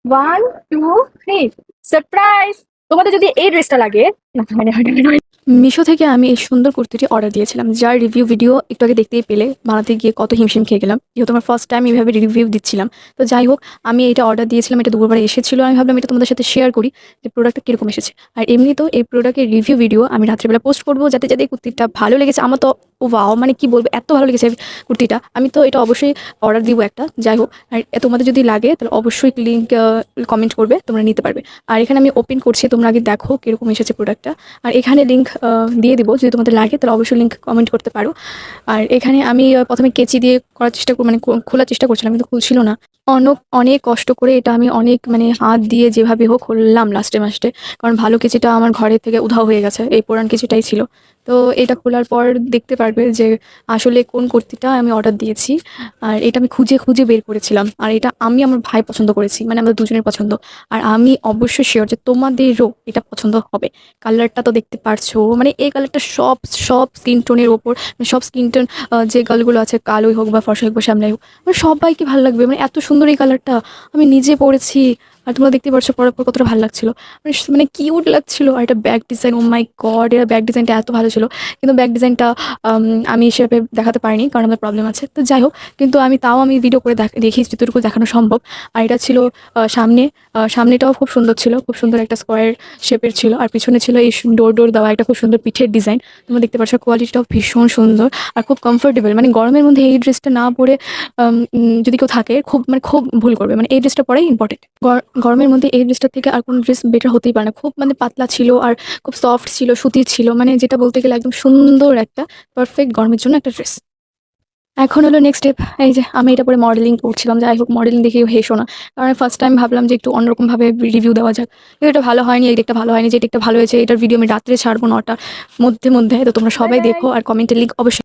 One two three, surprise! তোমাদের যদি এই ড্রেসটা লাগে, না মানে মিশো থেকে আমি এই সুন্দর কুর্তিটি অর্ডার দিয়েছিলাম, যার রিভিউ ভিডিও একটু আগে দেখতেই পেলে। বানাতে গিয়ে কত হিমশিম খেয়ে গেলাম, যেহেতু আমার ফার্স্ট টাইম এইভাবে রিভিউ দিচ্ছিলাম। তো যাই হোক, আমি এটা অর্ডার দিয়েছিলাম, এটা দুপুরবেলা এসেছিল। আমি ভাবলাম এটা তোমাদের সাথে শেয়ার করি যে প্রোডাক্টটা কীরকম এসেছে। আর এমনি তো এই প্রোডাক্টের রিভিউ ভিডিও আমি রাত্রিবেলা পোস্ট করবো, যাতে যাতে এই কুর্তিটা ভালো লেগেছে। আমার তো ওয়াও, মানে কি বলবো, এত ভালো লেগেছে কুর্তিটা। আমি তো এটা অবশ্যই অর্ডার দিব একটা। যাই হোক, আর তোমাদের যদি লাগে তাহলে অবশ্যই লিঙ্ক কমেন্ট করবে, তোমরা নিতে পারবে। আর এখানে আমি ওপেন করছি, তোমরা আগে দেখো কিরকম এসেছে প্রোডাক্টটা। আর এখানে লিঙ্ক দিয়ে দিব, যদি তোমাদের লাগে তাহলে অবশ্যই লিঙ্ক কমেন্ট করতে পারো। আর এখানে আমি প্রথমে কেচি দিয়ে করার চেষ্টা মানে খোলার চেষ্টা করছিলাম, কিন্তু খুলছিল না। অনেক অনেক কষ্ট করে এটা আমি অনেক মানে হাত দিয়ে যেভাবে হোক খুললাম লাস্টে। কারণ ভালো কেচিটা আমার ঘরের থেকে উধাও হয়ে গেছে, এই পুরান কেচিটাই ছিল। তো এটা খোলার পর দেখতে পারবে যে আসলে কোন কুর্তিটা আমি অর্ডার দিয়েছি। আর এটা আমি খুঁজে খুঁজে বের করেছিলাম, আর এটা আমি আমার ভাই পছন্দ করেছি, মানে আমাদের দুজনের পছন্দ। আর আমি অবশ্যই শিওর যে তোমাদেরও এটা পছন্দ হবে। কালারটা তো দেখতে পারছো, মানে এই কালারটা সব সব স্কিন টোনের ওপর, মানে সব স্কিন টোন যে গালগুলো আছে, কালোই হোক বা ফর্সা হোক বা শ্যামলাই হোক, মানে সবাইকে ভালো লাগবে। মানে এত সুন্দর এই কালারটা, আমি নিজে পরেছি। আর তোমরা দেখতে পাচ্ছ পরার পর কতটা ভালো লাগছিল, মানে কিউট লাগছিল। আর এটা ব্যাক ডিজাইন, ও মাই গড, এর ব্যাক ডিজাইনটা এত ভালো ছিল। কিন্তু ব্যাক ডিজাইনটা আমি সেভাবে দেখাতে পারিনি, কারণ আমার প্রবলেম আছে। তো যাই হোক, কিন্তু আমি ভিডিও করে দেখি যতটুকু দেখানো সম্ভব। আর এটা ছিল সামনেটাও খুব সুন্দর ছিল, খুব সুন্দর একটা স্কোয়ার শেপের ছিল। আর পিছনে ছিল এই ডোর দেওয়া একটা খুব সুন্দর পিঠের ডিজাইন। তোমরা দেখতে পাচ্ছ কোয়ালিটিটাও ভীষণ সুন্দর আর খুব কমফোর্টেবল। মানে গরমের মধ্যে এই ড্রেসটা না পরে যদি কেউ থাকে, খুব ভুল করবে। মানে এই ড্রেসটা পরাই ইম্পর্টেন্ট। গরমের মধ্যে এই ড্রেসটা থেকে আর কোনো ড্রেস বেটার হতেই পারে না। খুব মানে পাতলা ছিল আর খুব সফট ছিল, সুতির ছিল, মানে যেটা বলতে গেলে একদম সুন্দর একটা পারফেক্ট গরমের জন্য একটা ড্রেস। এখন হলো নেক্সট স্টেপ, এই যে আমি এটা পরে মডেলিং করছিলাম। যাই হোক, মডেলিং দেখেও হেসো না, কারণ ফার্স্ট টাইম ভাবলাম যে একটু অন্যরকমভাবে রিভিউ দেওয়া যাক। কিন্তু এটা ভালো হয়নি, এই দিকটা ভালো হয়নি, যে দিকটা ভালো হয়েছে এটার ভিডিও আমি রাত্রে ছাড়বো 9টার মধ্যে। তো তোমরা সবাই দেখো আর কমেন্টে লিঙ্ক অবশ্যই